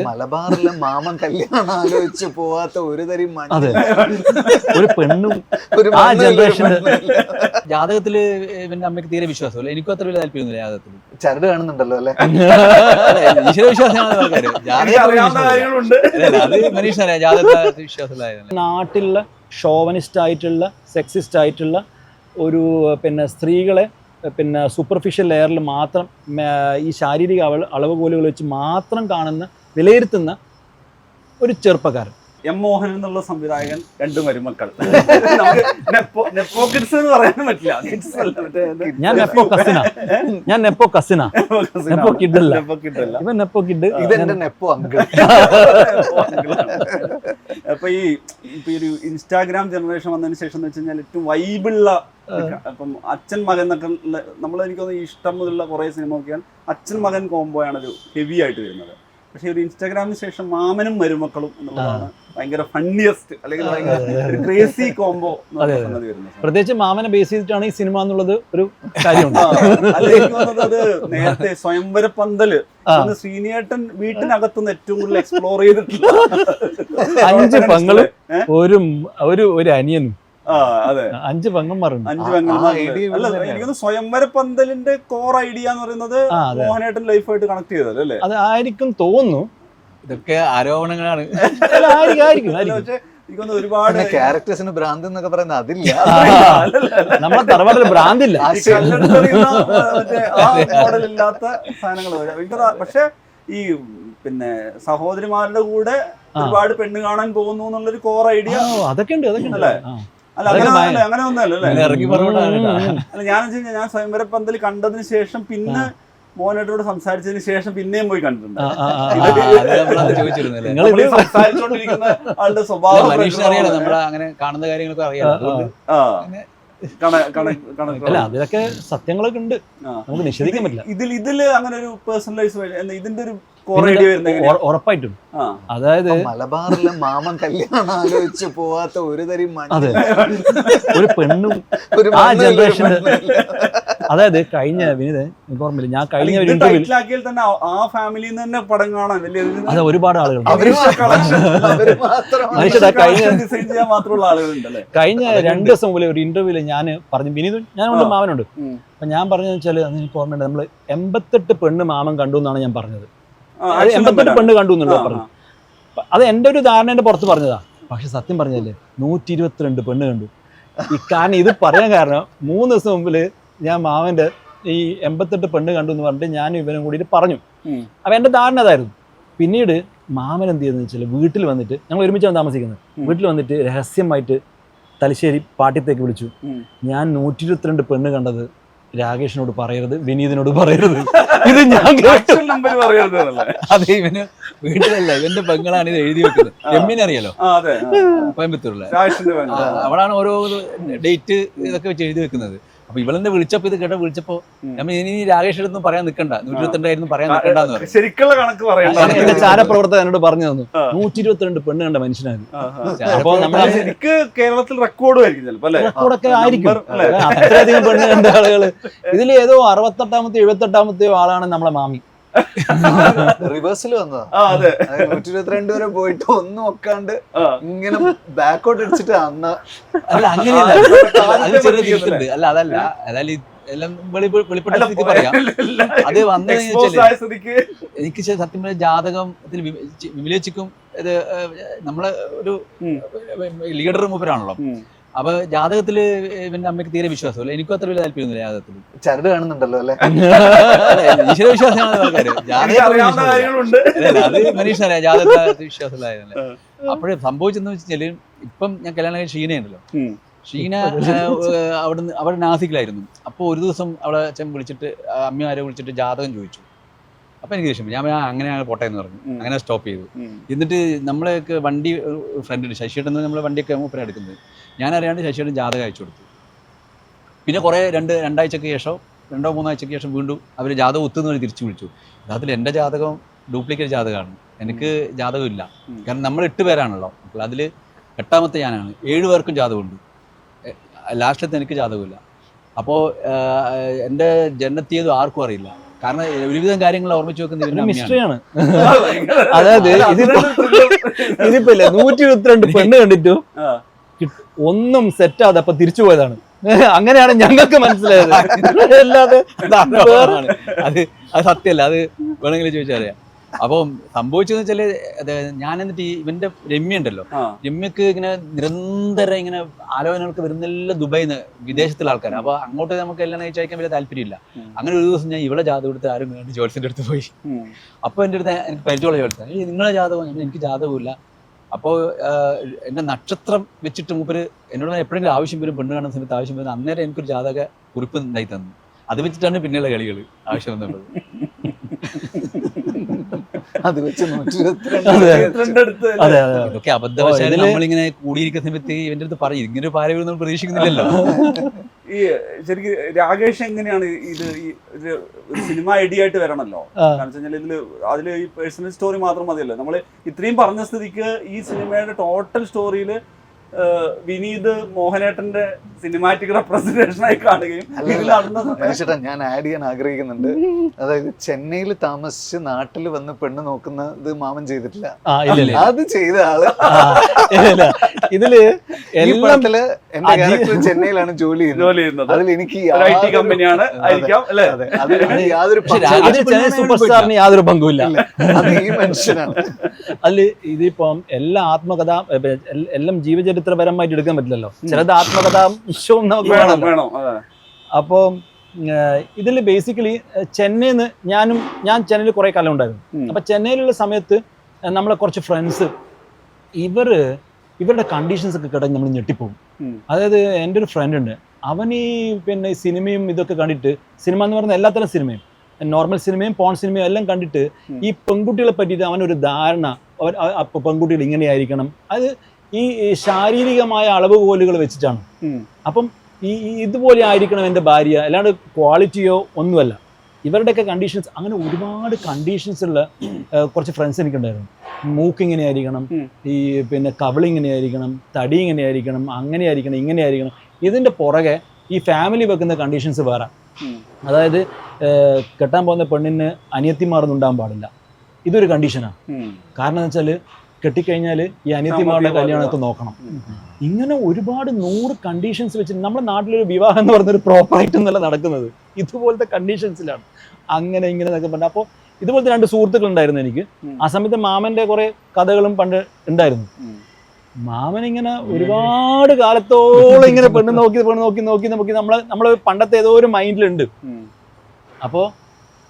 മലബാറിലെ മാമൻ കല്യാണം ആലോചിച്ച് പോവാത്ത ഒരു തരി അതെ ഒരു പെണ്ണും ആ ജനറേഷന്റെ ജാതകത്തില് ഇവന്റെ അമ്മയ്ക്ക് തീരെ വിശ്വാസമല്ല. എനിക്കും അത്ര വലിയ താല്പര്യമൊന്നുമില്ല ജാതകത്തിൽ. ചരട് കാണുന്നുണ്ടല്ലോ അല്ലെ? ഈശ്വര വിശ്വാസമാണ് ആൾക്കാര്. അത് മനീഷ് അറിയാം ജാതകത്തെ വിശ്വാസമുള്ള നാട്ടിലുള്ള ഷോവനിസ്റ്റ് ആയിട്ടുള്ള സെക്സിസ്റ്റ് ആയിട്ടുള്ള ഒരു സ്ത്രീകളെ സൂപ്പർഫിഷ്യൽ ലെയറിൽ മാത്രം ഈ ശാരീരിക അളവുകോലുകൾ വെച്ച് മാത്രം കാണുന്ന വിലയിരുത്തുന്ന ഒരു ചെറുപ്പക്കാരൻ. എം മോഹൻ എന്നുള്ള സംവിധായകൻ, 2 മരുമക്കൾ. എന്ന് പറയാനും പറ്റില്ല. ഞാൻ നെപ്പോ കസിന നെപ്പോ കിഡല്ല. ഇവൻ നെപ്പോ കിഡ്, ഇതെന്റെ നെപ്പോ അങ്കിൾ. അപ്പൊ ഈ ഒരു ഇൻസ്റ്റാഗ്രാം ജനറേഷൻ വന്നതിന് ശേഷം എന്ന് വെച്ച് കഴിഞ്ഞാൽ ഏറ്റവും വൈബിളുള്ള, ഇപ്പം അച്ഛൻ മകൻ എന്നൊക്കെ നമ്മൾ എനിക്ക് തോന്നുന്നു ഇഷ്ടം മുതലുള്ള കുറെ സിനിമ നോക്കിയാൽ അച്ഛൻ മകൻ കോംബോയാണ് ഒരു ഹെവി ആയിട്ട് വരുന്നത്. പക്ഷെ ഒരു ഇൻസ്റ്റാഗ്രാമിന് ശേഷം മാമനും മരുമക്കളും എന്നുള്ളതാണ് ഭയങ്കര ഫണ്ണിയസ്റ്റ് അല്ലെങ്കിൽ ഭയങ്കര ക്രേസി കോംബോ വരുന്നത്. പ്രത്യേകിച്ച് മാമനെ ബേസ് ചെയ്തിട്ടാണ് ഈ സിനിമ എന്നുള്ളത് ഒരു കാര്യമുണ്ട്. അത് നേരത്തെ സ്വയംവര പന്തല് ശ്രീനിയേട്ടൻ വീട്ടിനകത്തുനിന്ന് ഏറ്റവും കൂടുതൽ എക്സ്പ്ലോർ ചെയ്തിട്ടുള്ള 5 പെങ്ങളും ഒരു അനിയനും. അതെ, 5 പെങ്ങന്മാരുണ്ട്. 5 പെങ്ങന്മാർ. എനിക്കൊന്ന് സ്വയംവര പന്തലിന്റെ കോർ ഐഡിയ എന്ന് പറയുന്നത് മോഹനേട്ടൻ ലൈഫായിട്ട് കണക്ട് ചെയ്തല്ലോ അല്ലേ? അത് ആയിരിക്കും തോന്നുന്നു. ഇതൊക്കെ ആരോപണങ്ങളാണ്. എനിക്കൊന്ന് ഒരുപാട് ക്യാരക്ടേഴ്സിന് ഭ്രാന്ത് എന്നൊക്കെ പറയുന്നത് അതില്ല. നമ്മളെ തറവാട്ടിൽ ഭ്രാന്തില്ല. മോഡലില്ലാത്ത സാധനങ്ങൾ. പക്ഷെ ഈ സഹോദരിമാരുടെ കൂടെ ഒരുപാട് പെണ്ണ് കാണാൻ പോകുന്നു എന്നുള്ളൊരു കോർ ഐഡിയ അതൊക്കെ ഉണ്ട് അല്ലേ? അല്ല, അങ്ങനെ ഒന്നല്ലേ? അല്ല, ഞാൻ സ്വയംവര പന്തൽ കണ്ടതിന് ശേഷം പിന്നെ മോഹനേട്ടനോട് സംസാരിച്ചതിന് ശേഷം പിന്നെയും പോയി കണ്ടിട്ടുണ്ട്. സംസാരിച്ചോണ്ടിരിക്കുന്ന ആളുടെ സ്വഭാവം അങ്ങനെ കാണുന്ന കാര്യങ്ങളൊക്കെ അറിയാം. അതിലൊക്കെ സത്യങ്ങളൊക്കെ ഉണ്ട്, നമുക്ക് നിഷേധിക്കാൻ പറ്റില്ല. ഇതില് അങ്ങനെ ഒരു പേഴ്സണലൈസ് ഇതിന്റെ ഒരു ഉറപ്പായിട്ടും. അതായത് മലബാറിലെ മാമൻ കല്യാണം ആലോചിച്ച് പോവാത്ത ഒരു തരി അതെ ഒരു പെണ്ണും ആ ജനറേഷന്റെ. അതായത് കഴിഞ്ഞ വിനീത് എനിക്ക് ഓർമ്മയില്ല, ഞാൻ കഴിഞ്ഞ ഒരു ഇന്റർവ്യൂവിൽ തന്നെ ആ ഫാമിലിയിൽ നിന്ന് തന്നെ പടം കാണാൻ വലിയ അതെ ഒരുപാട് ആളുകൾ കഴിഞ്ഞ 2 ദിവസം മുതലേ ഒരു ഇന്റർവ്യൂവിൽ ഞാൻ പറഞ്ഞു, വിനീത് ഞാനുണ്ട് മാമനുണ്ട്. അപ്പൊ ഞാൻ പറഞ്ഞതെന്ന് വെച്ചാൽ അത് എനിക്ക് ഓർമ്മയുണ്ട്, നമ്മള് 88 പെണ്ണ് മാമൻ കണ്ടു എന്നാണ് ഞാൻ പറഞ്ഞത്. 88 പെണ്ണ് കണ്ടു എന്നുള്ളത് പറഞ്ഞു. അത് എൻ്റെ ഒരു ധാരണേന്റെ പുറത്ത് പറഞ്ഞതാ. പക്ഷെ സത്യം പറഞ്ഞല്ലേ 122 പെണ്ണ് കണ്ടു. കാരണം ഇത് പറയാൻ കാരണം 3 ദിവസം മുമ്പില് ഞാൻ മാമന്റെ ഈ 88 പെണ്ണ് കണ്ടു എന്ന് പറഞ്ഞിട്ട് ഞാൻ ഇവനും കൂടിയിട്ട് പറഞ്ഞു. അപ്പൊ എന്റെ ധാരണ അതായിരുന്നു. പിന്നീട് മാമൻ എന്ത് ചെയ്യുന്നത് വെച്ചാൽ വീട്ടിൽ വന്നിട്ട്, ഞങ്ങൾ ഒരുമിച്ചാണ് താമസിക്കുന്നത്, വീട്ടിൽ വന്നിട്ട് രഹസ്യമായിട്ട് തലശ്ശേരി പാട്ടിത്തേക്ക് വിളിച്ചു. ഞാൻ 122 പെണ്ണ് കണ്ടത് രാകേഷിനോട് പറയരുത്, വിനീതിനോട് പറയരുത്. ഇത് ഞാൻ അതെ, ഇവന് വീട്ടിലല്ല, ഇവന്റെ പെങ്ങളാണ് ഇത് എഴുതി വെക്കുന്നത്. എമ്മിനെ അറിയാലോ, കോയമ്പത്തൂരിലെ. അവിടാണ് ഓരോ ഡേറ്റ് ഇതൊക്കെ വെച്ച് എഴുതി വെക്കുന്നത്. അപ്പൊ ഇവളെന്നെ വിളിച്ചപ്പോ ഇത് കേട്ടോ, വിളിച്ചപ്പോ നമ്മൾ ഇനി രാകേഷ് അടുത്തൊന്നും പറയാൻ നിൽക്കണ്ട, 122 പറയാൻ നിൽക്കണ്ടെന്ന് പറഞ്ഞു. ശരിക്കുള്ള കണക്ക് പറയാം. എന്റെ ചാരപ്രവർത്തകൻ എന്നോട് പറഞ്ഞു തന്നു 122 പെണ്ണ് കണ്ട മനുഷ്യനാണ്. അപ്പൊ നമ്മൾ ശരിക്ക് കേരളത്തിൽ റെക്കോർഡും ആയിരിക്കും, റെക്കോർഡൊക്കെ ആയിരിക്കും. അത്രയധികം പെണ്ണ് കണ്ട ആളുകള്. ഇതിൽ ഏതോ 68ാമത്തെയോ 78ാമത്തെയോ ആളാണ് നമ്മളെ മാമി. റിവേഴ്സിൽ വന്നതാ. 122 വരെ പോയിട്ട് ഒന്നും ഒക്കാണ്ട് ഇങ്ങനെ ബാക്കോട്ട് അടിച്ചിട്ട് അന്ന് അല്ല അങ്ങനെയല്ല, അല്ല അതല്ല, അതായത് എല്ലാം വെളിപ്പെട്ട സ്ഥിതിക്ക് പറയാം. അത് വന്നതെന്ന് വെച്ചാല് എനിക്ക് സത്യം പറഞ്ഞ ജാതകത്തിൽ വിമലേച്ചിക്കും ഇത് നമ്മളെ ഒരു ലീഡർ മൂപ്പരാണല്ലോ. അപ്പൊ ജാതകത്തില് ഇവന്റെ അമ്മയ്ക്ക് തീരെ വിശ്വാസമല്ല. എനിക്കും അത്ര വലിയ താല്പര്യമൊന്നുമില്ല ജാതകത്തിൽ. ചരട് കാണുന്നുണ്ടല്ലോ അല്ലെ? ഈശ്വര വിശ്വാസമാണ് ആൾക്കാര്. അത് മനീഷ് അറിയാം ജാതകത്തെ വിശ്വാസമുള്ളതായിരുന്നല്ലേ. അപ്പോഴേ സംഭവിച്ചെന്ന് വെച്ചാല്, ഇപ്പം ഞാൻ കല്യാണം കഴിച്ച ഷീനയുണ്ടല്ലോ, ഷീന അവിടെ നാസിക്കിലായിരുന്നു. അപ്പോൾ ഒരു ദിവസം അവിടെ അച്ഛൻ വിളിച്ചിട്ട്, അമ്മമാരെ വിളിച്ചിട്ട് ജാതകം ചോദിച്ചു. അപ്പൊ എനിക്ക് ദേഷ്യം, ഞാൻ അങ്ങനെയാണ് പോട്ടെ എന്ന് പറഞ്ഞു. അങ്ങനെ സ്റ്റോപ്പ് ചെയ്തു. എന്നിട്ട് നമ്മളെയൊക്കെ വണ്ടി ഫ്രണ്ടിന് ശശിയേട്ടൻ നമ്മളെ വണ്ടിയൊക്കെ മൂപ്പര എടുക്കുന്നത്, ഞാൻ അറിയാണ്ട് ശശിയേട്ടൻ ജാതകം അയച്ചു കൊടുത്തു. പിന്നെ കുറേ 2 ആഴ്ചയ്ക്ക് ശേഷം 2-3 ആഴ്ചയ്ക്ക് ശേഷം വീണ്ടും അവർ ജാതകം ഒത്തുന്ന വഴി തിരിച്ചു വിളിച്ചു. യഥാർത്ഥത്തിൽ എൻ്റെ ജാതകം ഡ്യൂപ്ലിക്കേറ്റ് ജാതകമാണ്, എനിക്ക് ജാതകമില്ല. കാരണം നമ്മൾ 8 പേരാണല്ലോ, അപ്പോൾ അതിൽ 8ാമത്തെ ഞാനാണ്. 7 പേർക്കും ജാതകമുണ്ട്, ലാസ്റ്റത്തെ എനിക്ക് ജാതകമില്ല. അപ്പോൾ എൻ്റെ ജനനത്തീയതും ആർക്കും അറിയില്ല. കാരണം ഒരുവിധം കാര്യങ്ങൾ ഓർമ്മിച്ച് വെക്കുന്നത് ഇവരുടെ അമ്മയാണ്. മിസ്റ്ററിയാണ്. അതായത് ഇതിപ്പോ ഇല്ല 122 പെണ്ണ് കണ്ടിട്ടു ഒന്നും സെറ്റ് ആവാതെ അപ്പൊ തിരിച്ചു പോയതാണ്. അങ്ങനെയാണ് ഞങ്ങൾക്ക് മനസ്സിലായത്. അല്ലാതെ ആണ്. അത് സത്യമല്ല, അത് വേണമെങ്കിൽ ചോദിച്ചറിയാം. അപ്പം സംഭവിച്ചതെന്ന് വെച്ചാല് ഞാൻ എന്നിട്ട് ഇവന്റെ രമ്യ ഉണ്ടല്ലോ, രമ്യക്ക് ഇങ്ങനെ നിരന്തരം ഇങ്ങനെ ആലോചനകൾക്ക് വരുന്നില്ല ദുബായിന്ന് വിദേശത്തുള്ള ആൾക്കാർ. അപ്പൊ അങ്ങോട്ട് നമുക്ക് എല്ലാം നയിച്ചയക്കാൻ വലിയ താല്പര്യമില്ല. അങ്ങനെ ഒരു ദിവസം ഞാൻ ഇവിടെ ജാതകം എടുത്ത് ആരും വേണ്ടി ജോത്സ്യന്റെ അടുത്ത് പോയി. അപ്പൊ എൻ്റെ അടുത്ത് എനിക്ക് പരിചയമുള്ള ജോത്സ്യൻ, നിങ്ങളെ ജാതകം, എനിക്ക് ജാതകമില്ല. അപ്പോൾ എൻ്റെ നക്ഷത്രം വെച്ചിട്ട് മൂപ്പര് എന്നോട് എപ്പോഴെങ്കിലും ആവശ്യം വരും, പെണ്ണ് കാണുന്ന സമയത്ത് ആവശ്യം വരുന്നത്, അന്നേരം എനിക്കൊരു ജാതക കുറിപ്പ് ഉണ്ടായി തന്നു. അത് വെച്ചിട്ടാണ് പിന്നെയുള്ള കളികൾ ആവശ്യം വന്നുള്ളത്. അത് വെച്ച് 122 ഇതൊക്കെ അബദ്ധവശാല് നമ്മളിങ്ങനെ കൂടിയിരിക്കുന്ന സമയത്ത് ഇവന്റെ അടുത്ത് പറയും, ഇങ്ങനെ ഒരു പാര വരുന്ന പ്രതീക്ഷിക്കുന്നില്ലല്ലോ. ഈ ശരിക്കും രാകേഷ് എങ്ങനെയാണ് ഇത് ഒരു സിനിമ ഐഡിയ ആയിട്ട് വരണല്ലോ? കാരണം വെച്ചാൽ ഇതില് അതില് ഈ പേഴ്സണൽ സ്റ്റോറി മാത്രം മതിയല്ലോ. നമ്മള് ഇത്രയും പറഞ്ഞ സ്ഥിതിക്ക് ഈ സിനിമയുടെ ടോട്ടൽ സ്റ്റോറിയില് വിനീത് മോഹനേട്ടന്റെ സിനിമാറ്റിക് റെപ്രസെന്റേഷൻ ആയി കാണുകയും ഞാൻ ആഡ് ചെയ്യാൻ ആഗ്രഹിക്കുന്നുണ്ട്. അതായത് ചെന്നൈയിൽ താമസിച്ച് നാട്ടിൽ വന്ന് പെണ്ണ് നോക്കുന്നത് മാമൻ ചെയ്തിട്ടില്ല. അത് ചെയ്ത ആള് ഇതില് ഈ പടത്തില് എന്റെ ക്യാരക്ടർ ചെന്നൈയിലാണ് ജോലി ചെയ്യുന്നത്. അതിൽ എനിക്ക് കമ്പനിയാണ് യാതൊരു സൂപ്പർ സ്റ്റാറിന് യാതൊരു പങ്കുമില്ല. അത് ഈ മനുഷ്യനാണ്. അതില് ഇതിപ്പം എല്ലാ ആത്മകഥ എല്ലാം ജീവചരിത്രപരമായിട്ട് എടുക്കാൻ പറ്റില്ലല്ലോ. ചിലത് ആത്മകഥാംശവും നമുക്ക് വേണമല്ലോ. അപ്പോൾ ഇതിൽ ബേസിക്കലി ചെന്നൈന്ന് ഞാൻ ചെന്നൈയിൽ കുറെ കാലം ഉണ്ടായിരുന്നു. അപ്പൊ ചെന്നൈയിലുള്ള സമയത്ത് നമ്മളെ കുറച്ച് ഫ്രണ്ട്സ് ഇവരുടെ കണ്ടീഷൻസ് ഒക്കെ കിടന്ന് നമ്മൾ ഞെട്ടിപ്പോകും. അതായത് എൻ്റെ ഒരു ഫ്രണ്ട് ഉണ്ട്, അവൻ ഈ പിന്നെ സിനിമയും ഇതൊക്കെ കണ്ടിട്ട്, സിനിമ എന്ന് പറയുന്ന എല്ലാത്തരം സിനിമയും, നോർമൽ സിനിമയും പോൺ സിനിമയും എല്ലാം കണ്ടിട്ട് ഈ പെൺകുട്ടികളെ പറ്റിയിട്ട് അവനൊരു ധാരണ, അപ്പോൾ പെൺകുട്ടികൾ ഇങ്ങനെയായിരിക്കണം, അത് ഈ ശാരീരികമായ അളവുകോലുകൾ വെച്ചിട്ടാണ്. അപ്പം ഈ ഇതുപോലെ ആയിരിക്കണം എൻ്റെ ഭാര്യ, അല്ലാണ്ട് ക്വാളിറ്റിയോ ഒന്നുമല്ല. ഇവരുടെയൊക്കെ കണ്ടീഷൻസ്, അങ്ങനെ ഒരുപാട് കണ്ടീഷൻസ് ഉള്ള കുറച്ച് ഫ്രണ്ട്സ് എനിക്കുണ്ടായിരുന്നു. മൂക്ക് ഇങ്ങനെയായിരിക്കണം, ഈ പിന്നെ കവിള് ഇങ്ങനെയായിരിക്കണം, തടി ഇങ്ങനെയായിരിക്കണം, അങ്ങനെയായിരിക്കണം, ഇങ്ങനെയായിരിക്കണം. ഇതിൻ്റെ പുറകെ ഈ ഫാമിലി വെക്കുന്ന കണ്ടീഷൻസ് വേറെ. അതായത് കെട്ടാൻ പോകുന്ന പെണ്ണിന് അനിയത്തിമാരൊന്നും ഉണ്ടാകാൻ പാടില്ല, ഇതൊരു കണ്ടീഷനാണ്. കാരണം എന്ന് വെച്ചാൽ കെട്ടിക്കഴിഞ്ഞാൽ ഈ അനിയത്തിമാരുടെ കല്യാണമൊക്കെ നോക്കണം. ഇങ്ങനെ ഒരുപാട് 100 കണ്ടീഷൻസ് വെച്ചിട്ട് നമ്മുടെ നാട്ടിലൊരു വിവാഹം എന്ന് പറഞ്ഞൊരു പ്രോപ്പറായിട്ട് എന്നല്ല നടക്കുന്നത്, ഇതുപോലത്തെ കണ്ടീഷൻസിലാണ്. അങ്ങനെ ഇങ്ങനെ എന്നൊക്കെ പറഞ്ഞാൽ, അപ്പോൾ ഇതുപോലത്തെ 2 സുഹൃത്തുക്കൾ ഉണ്ടായിരുന്നു എനിക്ക്. ആ സമയത്ത് മാമൻ്റെ കുറേ കഥകളും പണ്ട് ഉണ്ടായിരുന്നു. മാമൻ ഇങ്ങനെ ഒരുപാട് കാലത്തോളം ഇങ്ങനെ പെണ്ണ് നോക്കി നമ്മളെ പണ്ടത്തെ ഏതോ ഒരു മൈൻഡിലുണ്ട്. അപ്പോൾ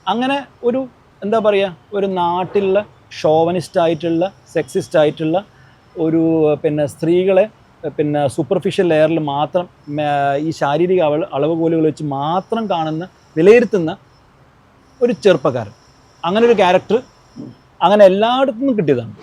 അങ്ങനെ ഒരു എന്താ പറയുക, ഒരു നാട്ടിലുള്ള ഷോവനിസ്റ്റ് ആയിട്ടുള്ള, സെക്സിസ്റ്റ് ആയിട്ടുള്ള ഒരു പിന്നെ സ്ത്രീകളെ പിന്നെ സൂപ്പർഫിഷ്യൽ ലെയറിൽ മാത്രം ഈ ശാരീരിക അളവുകോലുകൾ വെച്ച് മാത്രം കാണുന്ന, വിലയിരുത്തുന്ന ഒരു ചെറുപ്പക്കാരൻ, അങ്ങനെ ഒരു ക്യാരക്ടർ അങ്ങനെ എല്ലായിടത്തുനിന്നും കിട്ടിയതാണ്.